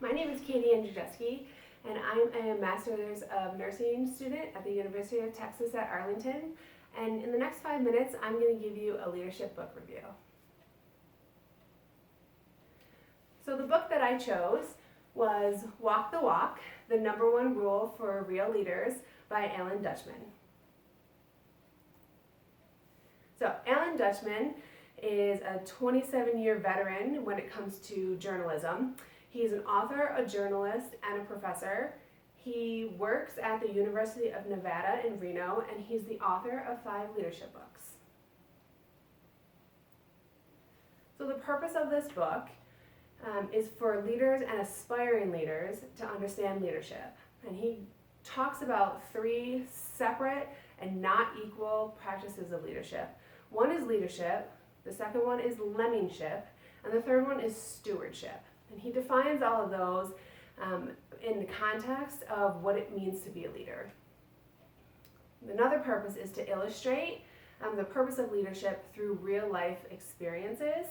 My name is Katelyn Andrzejewski, and I'm a Master's of Nursing student at the University of Texas at Arlington. And in the next 5 minutes, I'm going to give you a leadership book review. So the book that I chose was Walk the Walk, the #1 Rule for Real Leaders by Alan Dutchman. So Alan Dutchman is a 27-year veteran when it comes to journalism. He's an author, a journalist, and a professor. He works at the University of Nevada in Reno, and he's the author of 5 leadership books. So the purpose of this book is for leaders and aspiring leaders to understand leadership. And he talks about 3 separate and not equal practices of leadership. One is leadership, the second one is lemmingship, and the third one is stewardship. And he defines all of those in the context of what it means to be a leader. Another purpose is to illustrate the purpose of leadership through real life experiences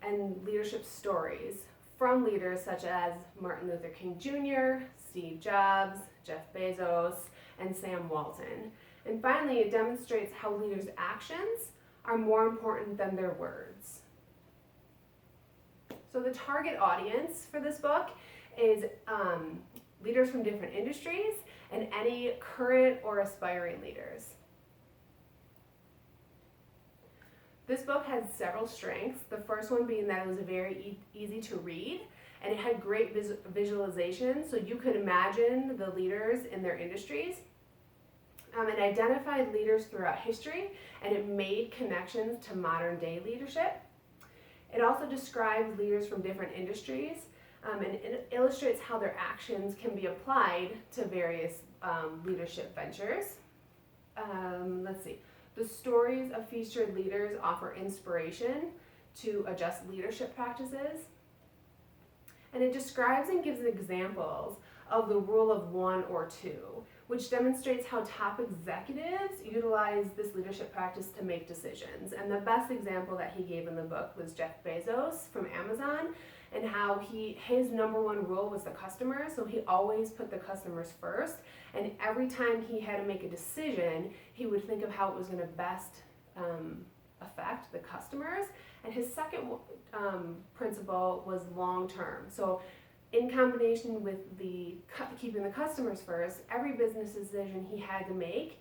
and leadership stories from leaders such as Martin Luther King Jr., Steve Jobs, Jeff Bezos, and Sam Walton. And finally, it demonstrates how leaders' actions are more important than their words. So the target audience for this book is leaders from different industries and any current or aspiring leaders. This book has several strengths. The first one being that it was very easy to read, and it had great visualization, so you could imagine the leaders in their industries. It identified leaders throughout history, and it made connections to modern day leadership. It also describes leaders from different industries, and it illustrates how their actions can be applied to various leadership ventures. Let's see. The stories of featured leaders offer inspiration to adjust leadership practices. And it describes and gives examples of the rule of 1 or 2, which demonstrates how top executives utilize this leadership practice to make decisions. And the best example that he gave in the book was Jeff Bezos from Amazon, and how his #1 rule was the customer, so he always put the customers first, and every time he had to make a decision, he would think of how it was going to best affect the customers. And his second principle was long-term. So in combination with keeping the customers first, every business decision he had to make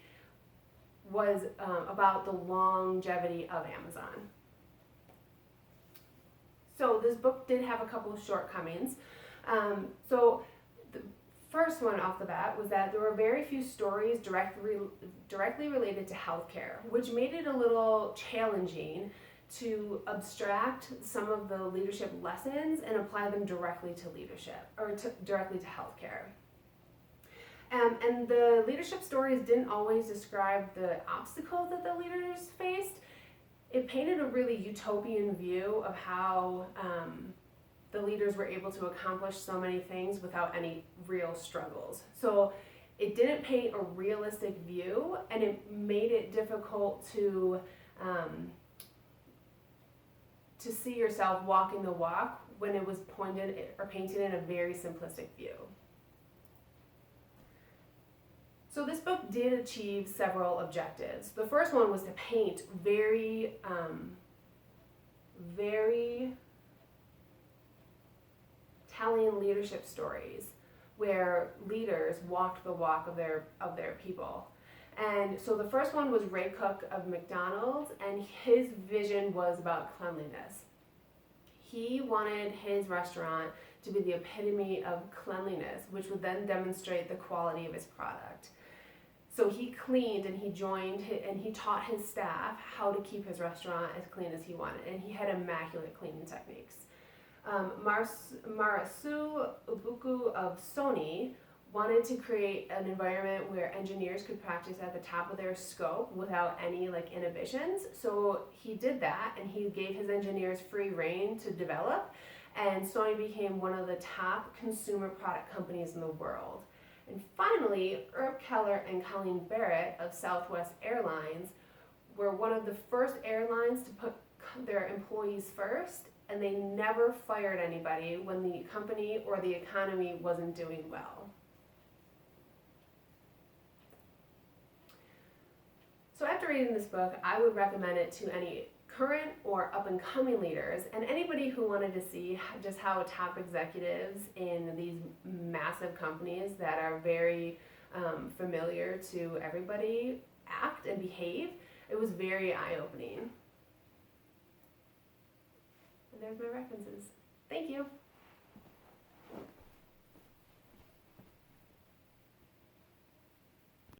was about the longevity of Amazon. So this book did have a couple of shortcomings. So the first one off the bat was that there were very few stories directly related to healthcare, which made it a little challenging to abstract some of the leadership lessons and apply them directly to leadership, or directly to healthcare. And the leadership stories didn't always describe the obstacles that the leaders faced. It painted a really utopian view of how the leaders were able to accomplish so many things without any real struggles. So it didn't paint a realistic view, and it made it difficult to see yourself walking the walk when it was pointed or painted in a very simplistic view. So this book did achieve several objectives. The first one was to paint very telling leadership stories where leaders walked the walk of their people. And so the first one was Ray Cook of McDonald's, and his vision was about cleanliness. He wanted his restaurant to be the epitome of cleanliness, which would then demonstrate the quality of his product. So he cleaned, and he taught his staff how to keep his restaurant as clean as he wanted, and he had immaculate cleaning techniques. Marasu Ubuku of Sony wanted to create an environment where engineers could practice at the top of their scope without any inhibitions. So he did that, and he gave his engineers free rein to develop, and Sony became one of the top consumer product companies in the world. And finally, Herb Keller and Colleen Barrett of Southwest Airlines were one of the first airlines to put their employees first and they never fired anybody when the company or the economy wasn't doing well. So after reading this book, I would recommend it to any current or up-and-coming leaders and anybody who wanted to see just how top executives in these massive companies that are very familiar to everybody act and behave. It was very eye-opening. And there's my references. Thank you.